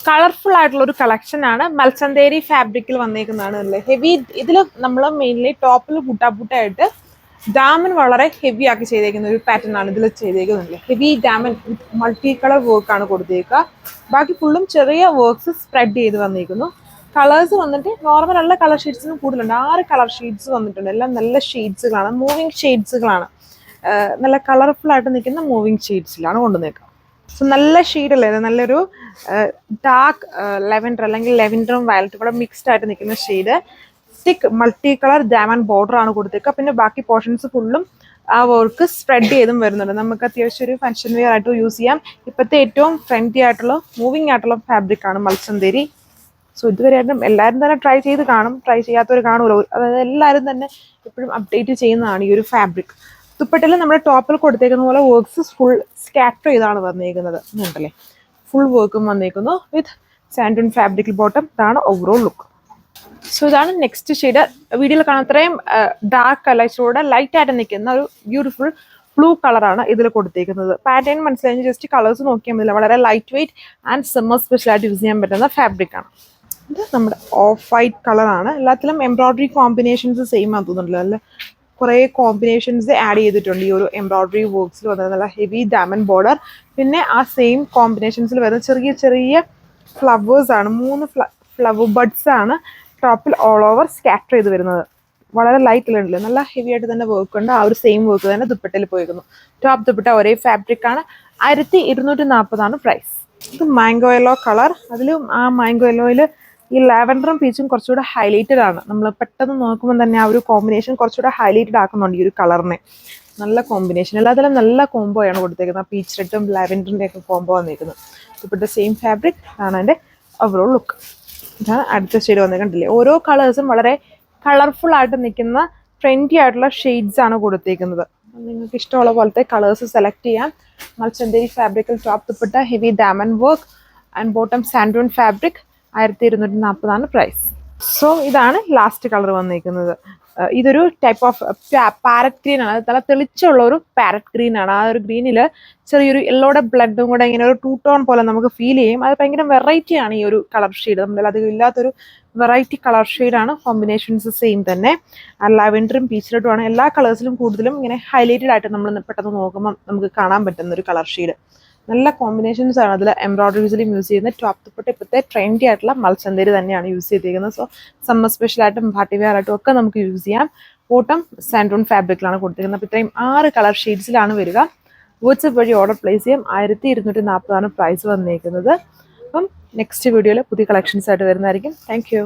Colourful ആയിട്ടുള്ള ഒരു collection ആണ്. മൽച്ചന്തേരി ഫാബ്രിക്കിൽ വന്നേക്കുന്നതാണ് അല്ലേ. ഹെവി ഇതിൽ നമ്മൾ മെയിൻലി ടോപ്പിൽ ബുട്ടായിട്ട് ഡാമൻ വളരെ ഹെവി ആക്കി ചെയ്തേക്കുന്ന ഒരു പാറ്റേൺ ആണ് ഇതിൽ ചെയ്തേക്കുന്നില്ല. Heavy diamond multi colour work ആണ് കൊടുത്തേക്കുക. ബാക്കി ഫുള്ളും ചെറിയ വർക്ക്സ് സ്പ്രെഡ് ചെയ്ത് വന്നിരിക്കുന്നു. കളേഴ്സ് വന്നിട്ട് നോർമൽ ഉള്ള കളർ ഷെയ്ഡ്സിനും കൂടുതലുണ്ട്. 6 കളർ ഷെയ്ഡ്സ് വന്നിട്ടുണ്ട്. എല്ലാം നല്ല ഷെയ്ഡ്സുകളാണ്, മൂവിങ് ഷെയ്ഡ്സുകളാണ്. നല്ല കളർഫുൾ ആയിട്ട് നിൽക്കുന്ന മൂവിങ് ഷെയ്ഡ്സിലാണ് കൊണ്ടുവന്നേക്കുക. സോ നല്ല ഷെയ്ഡ് അല്ലേ, നല്ലൊരു ഡാർക്ക് ലെവൻഡർ അല്ലെങ്കിൽ ലെവൻഡറും വയലറ്റും കൂടെ മിക്സ്ഡ് ആയിട്ട് നിൽക്കുന്ന ഷെയ്ഡ്. തിക്ക് മൾട്ടി കളർ ഡയമണ്ട് ബോർഡർ ആണ് കൊടുത്തേക്കുക. പിന്നെ ബാക്കി പോർഷൻസ് ഫുള്ളും ആ വർക്ക് സ്പ്രെഡ് ചെയ്തും വരുന്നുണ്ട്. നമുക്ക് അത്യാവശ്യം ഒരു ഫംഗ്ഷൻ വെയർ ആയിട്ട് യൂസ് ചെയ്യാം. ഇപ്പോഴത്തെ ഏറ്റവും ട്രെൻഡി ആയിട്ടുള്ള മൂവിങ് ആയിട്ടുള്ള ഫാബ്രിക് ആണ് മൽച്ചന്തേരി. സോ ഇതുവരെയായിട്ടും എല്ലാവരും തന്നെ ട്രൈ ചെയ്ത് കാണും, ട്രൈ ചെയ്യാത്തവർ കാണുമല്ലോ. അതായത് എല്ലാവരും തന്നെ എപ്പോഴും അപ്ഡേറ്റ് ചെയ്യുന്നതാണ് ഈ ഒരു ഫാബ്രിക്. ദുപ്പട്ടയിൽ നമ്മുടെ ടോപ്പിൽ കൊടുത്തേക്കുന്ന പോലെ വർക്ക്സ് ഫുൾ സ്കാറ്റർ ചെയ്താണ് വന്നേക്കുന്നത്. ഉണ്ടല്ലേ, ഫുൾ വർക്കും വന്നേക്കുന്നു വിത്ത് സാൻഡൂൺ ഫാബ്രിക് ബോട്ടം. ഇതാണ് ഓവറോൾ ലുക്ക്. സോ ഇതാണ് നെക്സ്റ്റ് ഷെയ്ഡ്. വീഡിയോയിൽ കാണാൻ അത്രയും ഡാർക്ക് കളേഴ്സിലൂടെ ലൈറ്റ് ആയിട്ട് നിൽക്കുന്ന ഒരു ബ്യൂട്ടിഫുൾ ബ്ലൂ കളറാണ് ഇതിൽ കൊടുത്തേക്കുന്നത്. പാറ്റേൺ മനസ്സിലായി, ജസ്റ്റ് കളേഴ്സ് നോക്കിയാൽ മതി. വളരെ light weight and summer special ആയിട്ട് യൂസ് ചെയ്യാൻ പറ്റുന്ന ഫാബ്രിക് ആണ്. ഇത് നമ്മുടെ ഓഫ് വൈറ്റ് കളറാണ്. എല്ലാത്തിലും എംബ്രോയിഡറി കോമ്പിനേഷൻസ് സെയിം ആണെന്ന് തോന്നുന്നുണ്ടല്ലോ. അല്ല, കുറേ കോമ്പിനേഷൻസ് ആഡ് ചെയ്തിട്ടുണ്ട് ഈ ഒരു എംബ്രോയിഡറി വർക്ക്സിൽ വന്നത്. നല്ല ഹെവി ഡയമണ്ട് ബോർഡർ, പിന്നെ ആ സെയിം കോമ്പിനേഷൻസിൽ വരുന്ന ചെറിയ ചെറിയ ഫ്ലവേഴ്സ് ആണ്. 3 ഫ്ലവർ ബഡ്സ് ആണ് ടോപ്പിൽ ഓൾ ഓവർ സ്കാറ്റർ ചെയ്ത് വരുന്നത്. വളരെ ലൈറ്റ് ഉണ്ടല്ലോ, നല്ല ഹെവി ആയിട്ട് തന്നെ വർക്ക് ഉണ്ട്. ആ ഒരു സെയിം വർക്ക് തന്നെ ദുപ്പട്ടയിൽ പോയിരിക്കുന്നു. ടോപ്പ് ദുപ്പട്ട ഒരേ ഫാബ്രിക് ആണ്. 1240 പ്രൈസ്. ഇത് മാംഗോ യെല്ലോ കളർ. അതിലും ആ മാംഗോ യെല്ലോയിൽ ഈ ലാവൻഡറും പീച്ചും കുറച്ചുകൂടെ ഹൈലൈറ്റഡ് ആണ്. നമ്മൾ പെട്ടെന്ന് നോക്കുമ്പോൾ തന്നെ ആ ഒരു കോമ്പിനേഷൻ കുറച്ചുകൂടെ ഹൈലൈറ്റഡ് ആക്കുന്നുണ്ട് ഈ ഒരു കളറിനെ. നല്ല കോമ്പിനേഷൻ, എല്ലാത്തിലും നല്ല കോംബോയാണ് കൊടുത്തേക്കുന്നത്. പീച്ച് റെഡും ലാവൻഡറിൻ്റെ ഒക്കെ കോംബോ വന്നിരിക്കുന്നത്. ഇപ്പോഴത്തെ സെയിം ഫാബ്രിക് ആണ് എൻ്റെ ഓവറോൾ ലുക്ക്. ഇതാണ് അടുത്ത ഷെയ്ഡ് വന്നിട്ടുണ്ടല്ലേ. ഓരോ കളേഴ്സും വളരെ കളർഫുൾ ആയിട്ട് നിൽക്കുന്ന ട്രെൻഡി ആയിട്ടുള്ള ഷെയ്ഡ്സ് ആണ് കൊടുത്തേക്കുന്നത്. നിങ്ങൾക്ക് ഇഷ്ടമുള്ള പോലത്തെ കളേഴ്സ് സെലക്ട് ചെയ്യാം. മൽച്ചന്തേരി ഫാബ്രിക്കിൽ top dupatta heavy diamond work and bottom santoon fabric. 1240 price. So ഇതാണ് ലാസ്റ്റ് കളർ വന്നിരിക്കുന്നത്. ഇതൊരു ടൈപ്പ് ഓഫ് പാരറ്റ് ഗ്രീൻ ആണ്. നല്ല തെളിച്ചുള്ള ഒരു പാരറ്റ് ഗ്രീൻ ആണ്. ആ ഒരു ഗ്രീനിൽ ചെറിയൊരു യെല്ലോയുടെ ബ്ലഡും കൂടെ ഇങ്ങനെ ഒരു 2 ടോൺ പോലെ നമുക്ക് ഫീൽ ചെയ്യും. അത് ഭയങ്കര വെറൈറ്റി ആണ് ഈ ഒരു കളർ ഷെയ്ഡ്. നമ്മളിൽ അധികം ഇല്ലാത്തൊരു വെറൈറ്റി കളർ ഷെയ്ഡാണ്. കോമ്പിനേഷൻസ് സെയിം തന്നെ. ലാവൻഡറും പീച്ച് റെഡും ആണ്. എല്ലാ കളേഴ്സിലും കൂടുതലും ഇങ്ങനെ ഹൈലൈറ്റഡ് ആയിട്ട് നമ്മൾ പെട്ടെന്ന് നോക്കുമ്പോൾ നമുക്ക് കാണാൻ പറ്റുന്ന ഒരു കളർ ഷെയ്ഡ്. നല്ല കോമ്പിനേഷൻസ് ആണ് അതിൽ എംബ്രോയിഡറീസിലും യൂസ് ചെയ്യുന്നത്. ടോപ്പ് ദുപ്പട്ട ഇപ്പോഴത്തെ ട്രെൻഡി ആയിട്ടുള്ള മൽച്ചന്തേരി തന്നെയാണ് യൂസ് ചെയ്തിരിക്കുന്നത്. സോ സമ്മർ സ്പെഷ്യലായിട്ടും പാർട്ടി വെയർ ആയിട്ടും ഒക്കെ നമുക്ക് യൂസ് ചെയ്യാം. ബോട്ടം സാൻഡൂൺ ഫാബ്രിക്കിലാണ് കൊടുത്തിരിക്കുന്നത്. അപ്പോൾ ഇത്രയും 6 കളർ ഷെയ്ഡ്സിലാണ് വരിക. വാട്സ്ആപ്പ് വഴി ഓർഡർ പ്ലേസ് ചെയ്യാം. 1240 പ്രൈസ് വന്നിരിക്കുന്നത്. അപ്പം നെക്സ്റ്റ് വീഡിയോയിൽ പുതിയ കളക്ഷൻസ് ആയിട്ട് വരുന്നതായിരിക്കും. Thank you.